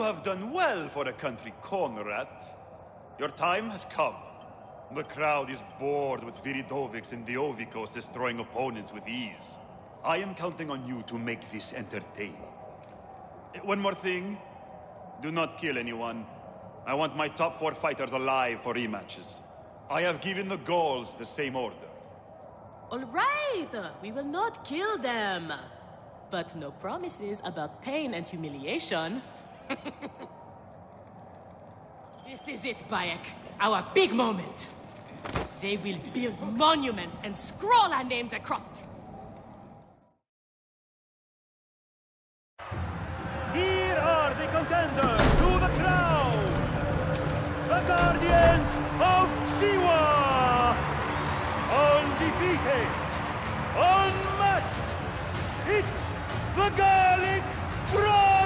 have done well for a country corn rat. Your time has come. The crowd is bored with Viridovix and Diovicos destroying opponents with ease. I am counting on you to make this entertaining. One more thing. Do not kill anyone. I want my top 4 fighters alive for rematches. I have given the Gauls the same order. All right, we will not kill them. But no promises about pain and humiliation. This is it, Bayek. Our big moment. They will build monuments and scroll our names across it. Here are the contenders to the crown! The Guardians of Siwa! Undefeated! Unmatched! It's the Garlic Brothers!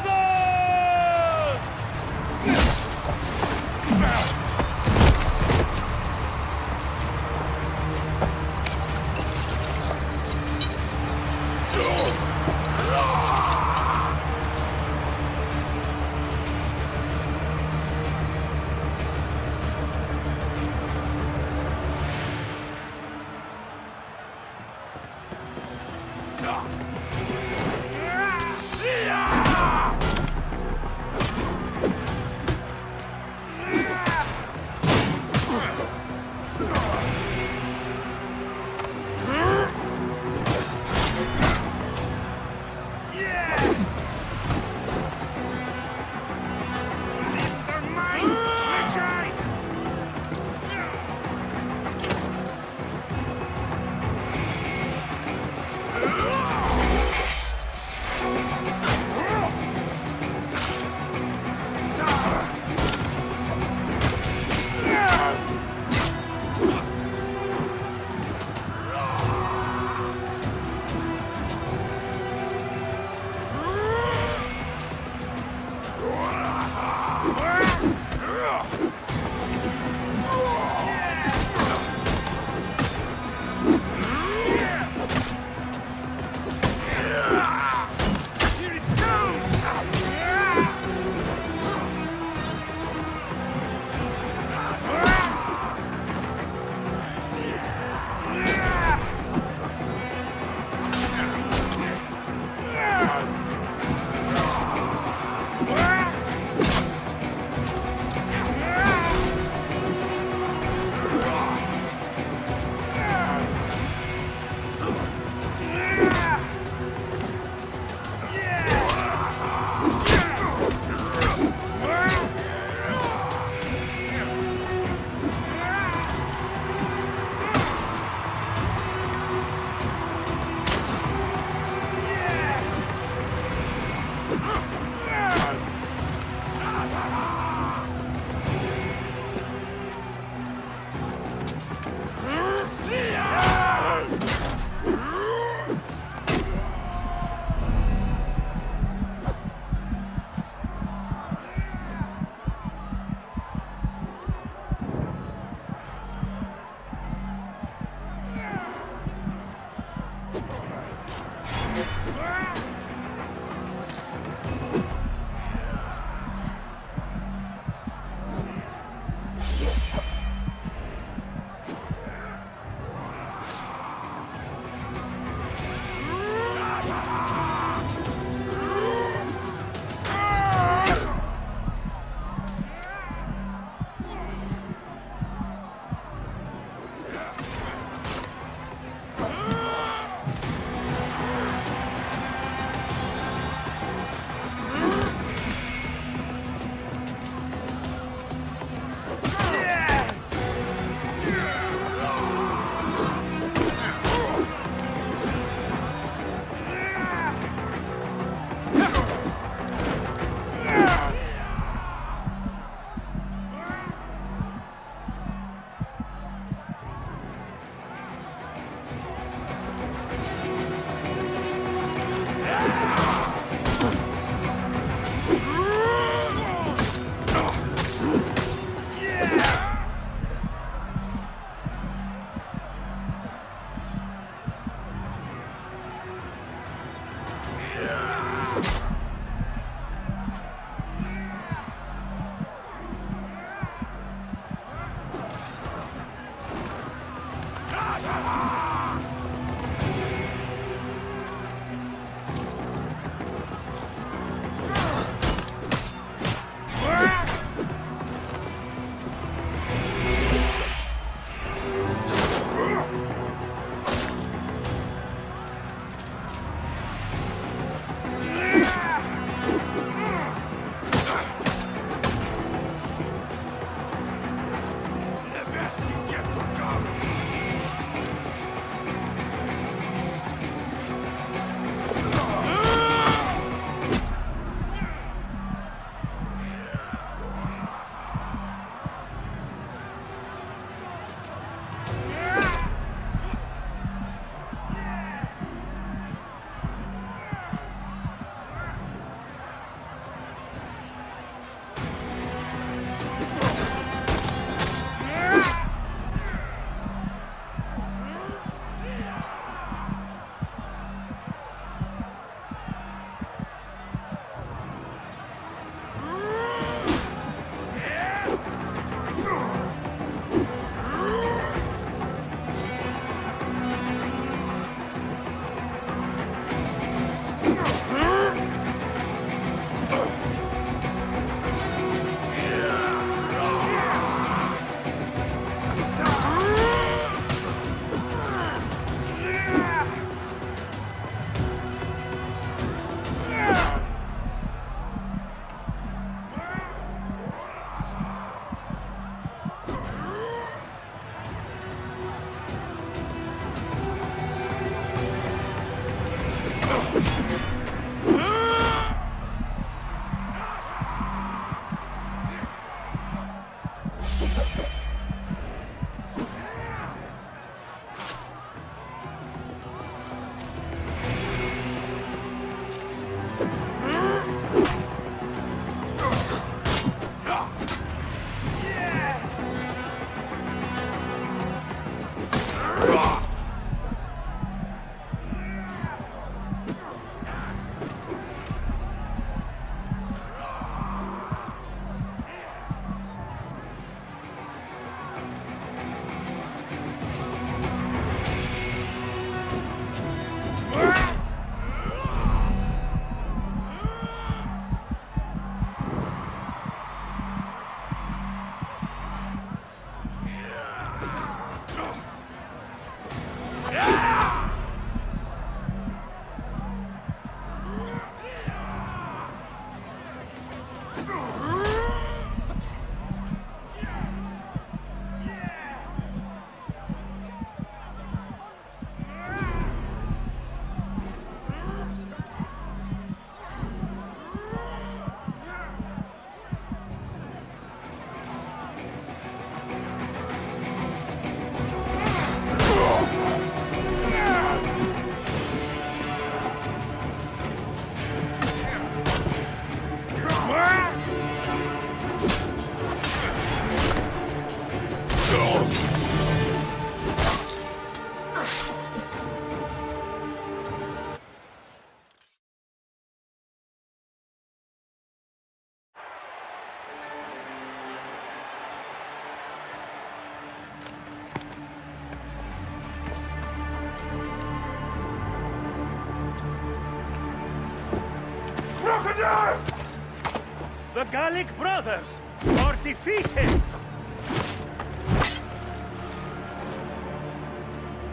The Gallic brothers are defeated!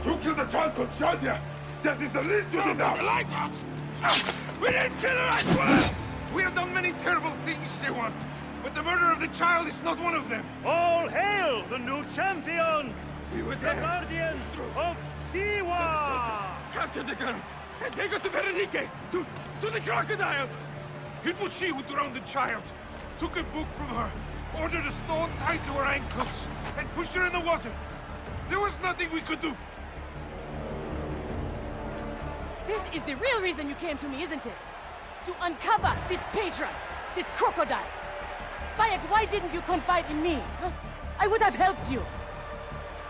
You killed the child called Shadia! That is the least you deserve! The lighthouse! We didn't kill her, I swear! We have done many terrible things, Sewan, but the murder of the child is not one of them! All hail the new champions! We were The there! guardians of Siwa! Capture the girl and take her to Berenice! To the crocodile! It was she who drowned the child, took a book from her, ordered a stone tied to her ankles, and pushed her in the water. There was nothing we could do. This is the real reason you came to me, isn't it? To uncover this patron, this crocodile. Bayek, why didn't you confide in me? Huh? I would have helped you.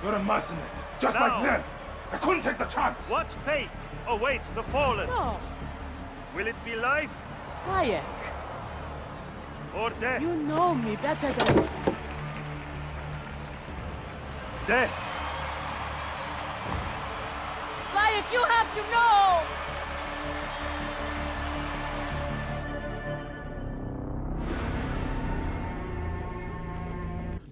You're a mercenary, just No. like them. I couldn't take the chance. What fate awaits the fallen? No, Will it be life Bayek, or death? you know me better than... Death! Bayek, you have to know!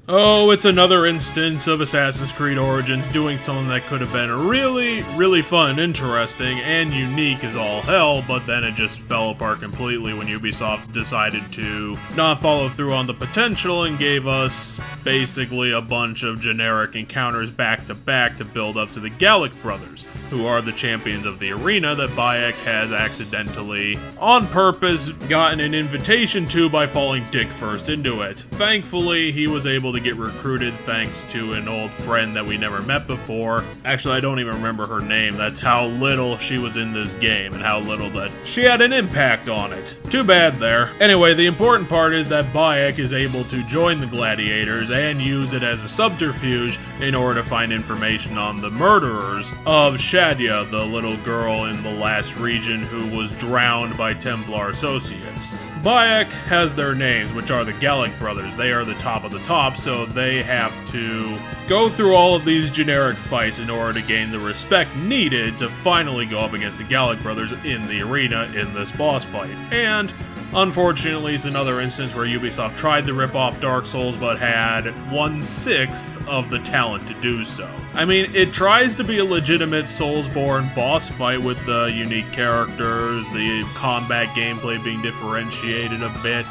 Oh, it's another instance of Assassin's Creed Origins doing something that could have been really, really fun, interesting, and unique as all hell, but then it just fell apart completely when Ubisoft decided to not follow through on the potential and gave us basically a bunch of generic encounters back to build up to the Gallic brothers, who are the champions of the arena that Bayek has accidentally, on purpose, gotten an invitation to by falling dick first into it. Thankfully, he was able to get recruited thanks to an old friend that we never met before. Actually, I don't even remember her name. That's how little she was in this game and how little that she had an impact on it. Too bad there. Anyway, the important part is that Bayek is able to join the gladiators and use it as a subterfuge in order to find information on the murderers of Shadia, the little girl in the last region who was drowned by Templar associates. Bayek has their names, which are the Gallic brothers. They are the top of the top, so they have to go through all of these generic fights in order to gain the respect needed to finally go up against the Gallic brothers in the arena in this boss fight. And unfortunately, it's another instance where Ubisoft tried to rip off Dark Souls but had 1/6 of the talent to do so. I mean, it tries to be a legitimate Soulsborne boss fight with the unique characters, the combat gameplay being differentiated a bit,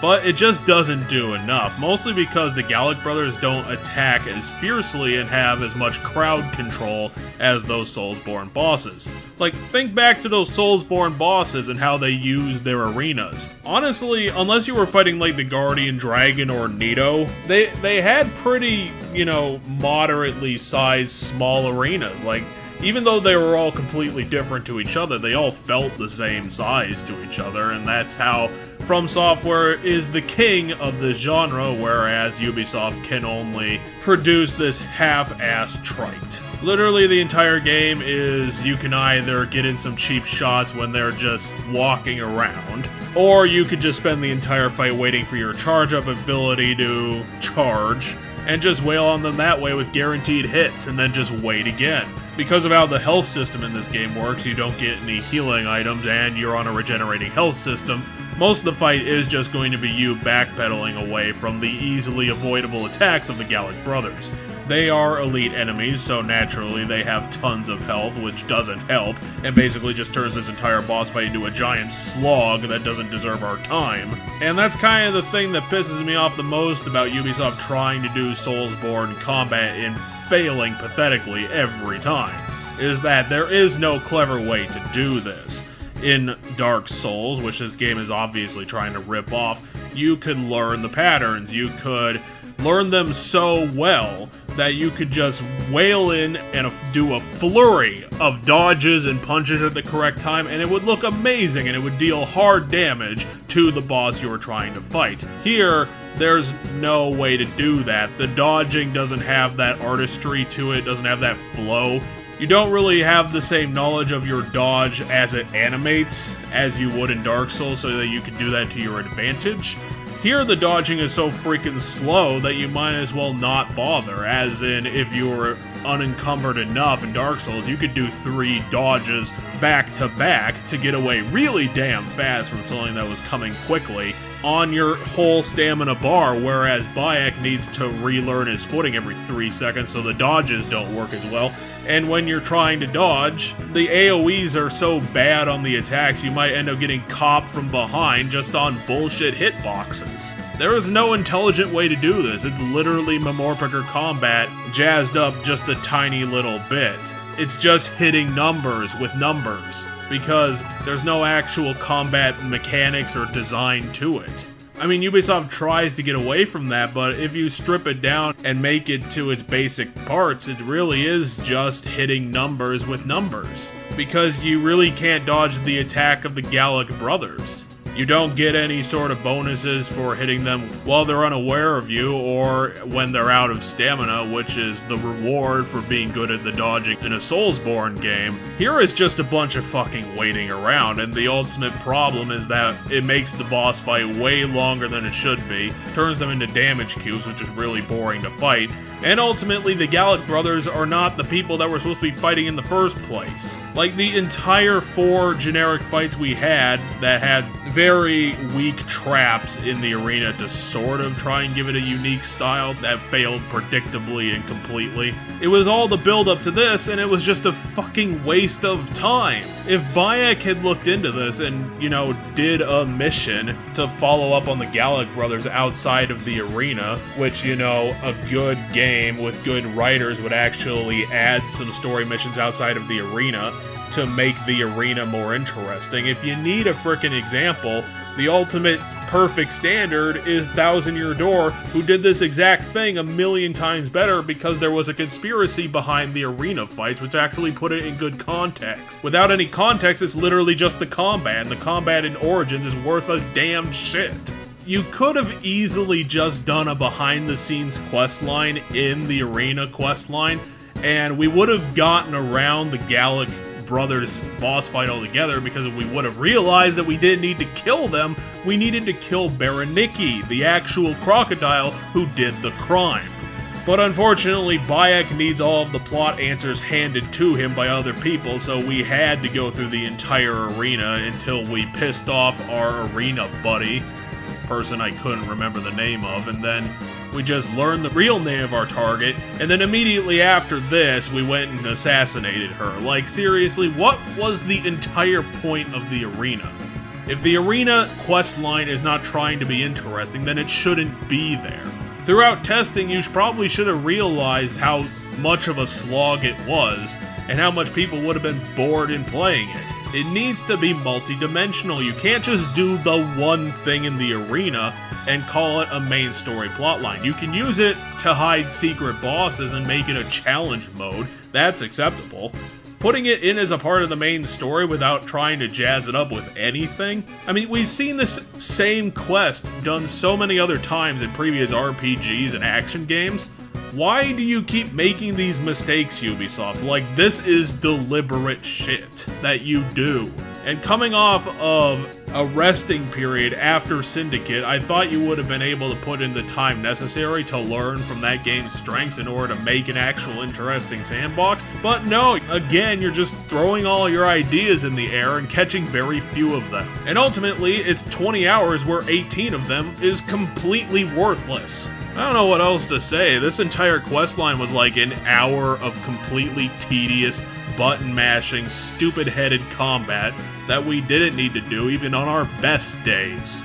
but it just doesn't do enough, mostly because the Gallic brothers don't attack as fiercely and have as much crowd control as those Soulsborne bosses. Like, think back to those Soulsborne bosses and how they used their arenas. Honestly, unless you were fighting like the Guardian Dragon or Nito, they had pretty, moderately sized small arenas. Like, even though they were all completely different to each other, they all felt the same size to each other, and that's how From Software is the king of this genre, whereas Ubisoft can only produce this half-assed trite. Literally, the entire game is you can either get in some cheap shots when they're just walking around, or you could just spend the entire fight waiting for your charge-up ability to charge, and just wail on them that way with guaranteed hits, and then just wait again. Because of how the health system in this game works, you don't get any healing items, and you're on a regenerating health system. Most of the fight is just going to be you backpedaling away from the easily avoidable attacks of the Gallic brothers. They are elite enemies, so naturally they have tons of health, which doesn't help, and basically just turns this entire boss fight into a giant slog that doesn't deserve our time. And that's kind of the thing that pisses me off the most about Ubisoft trying to do Soulsborne combat and failing pathetically every time, is that there is no clever way to do this. In Dark Souls, which this game is obviously trying to rip off, you could learn the patterns, you could learn them so well that you could just wail in and do a flurry of dodges and punches at the correct time, and it would look amazing, and it would deal hard damage to the boss you were trying to fight. Here, there's no way to do that. The dodging doesn't have that artistry to it, doesn't have that flow. You don't really have the same knowledge of your dodge as it animates as you would in Dark Souls, so that you can do that to your advantage. Here the dodging is so freaking slow that you might as well not bother, as in if you were unencumbered enough in Dark Souls, you could do 3 dodges back to back to get away really damn fast from something that was coming quickly on your whole stamina bar, whereas Bayek needs to relearn his footing every 3 seconds, so the dodges don't work as well. And when you're trying to dodge, the AoEs are so bad on the attacks, you might end up getting copped from behind just on bullshit hitboxes. There is no intelligent way to do this. It's literally Memorpicker combat jazzed up just a tiny little bit. It's just hitting numbers with numbers, because there's no actual combat mechanics or design to it. I mean, Ubisoft tries to get away from that, but if you strip it down and make it to its basic parts, it really is just hitting numbers with numbers. Because you really can't dodge the attack of the Gallic brothers. You don't get any sort of bonuses for hitting them while they're unaware of you or when they're out of stamina, which is the reward for being good at the dodging in a Soulsborne game. Here it's just a bunch of fucking waiting around, and the ultimate problem is that it makes the boss fight way longer than it should be, turns them into damage cubes, which is really boring to fight, and ultimately the Gallic brothers are not the people that we're supposed to be fighting in the first place. Like, the entire 4 generic fights we had that had very weak traps in the arena to sort of try and give it a unique style that failed predictably and completely. It was all the build up to this, and it was just a fucking waste of time. If Bayek had looked into this and, you know, did a mission to follow up on the Gallic brothers outside of the arena, which, you know, a good game with good writers would actually add some story missions outside of the arena to make the arena more interesting. If you need a frickin' example, the ultimate perfect standard is Thousand Year Door, who did this exact thing a million times better because there was a conspiracy behind the arena fights, which actually put it in good context. Without any context, it's literally just the combat, and the combat in Origins is worth a damn shit. You could have easily just done a behind-the-scenes questline in the arena questline, and we would have gotten around the Gallic brothers boss fight altogether, because if we would have realized that we didn't need to kill them, we needed to kill Bereniki, the actual crocodile who did the crime. But unfortunately, Bayek needs all of the plot answers handed to him by other people, so we had to go through the entire arena until we pissed off our arena buddy, person I couldn't remember the name of, and then we just learned the real name of our target, and then immediately after this, we went and assassinated her. Like, seriously, what was the entire point of the arena? If the arena questline is not trying to be interesting, then it shouldn't be there. Throughout testing, you probably should have realized how much of a slog it was, and how much people would have been bored in playing it. It needs to be multi-dimensional. You can't just do the one thing in the arena and call it a main story plotline. You can use it to hide secret bosses and make it a challenge mode. That's acceptable. Putting it in as a part of the main story without trying to jazz it up with anything? I mean, we've seen this same quest done so many other times in previous RPGs and action games. Why do you keep making these mistakes, Ubisoft? Like, this is deliberate shit that you do. And coming off of a resting period after Syndicate, I thought you would have been able to put in the time necessary to learn from that game's strengths in order to make an actual interesting sandbox. But no, again, you're just throwing all your ideas in the air and catching very few of them. And ultimately, it's 20 hours where 18 of them is completely worthless. I don't know what else to say. This entire questline was like an hour of completely tedious, button-mashing, stupid-headed combat that we didn't need to do even on our best days.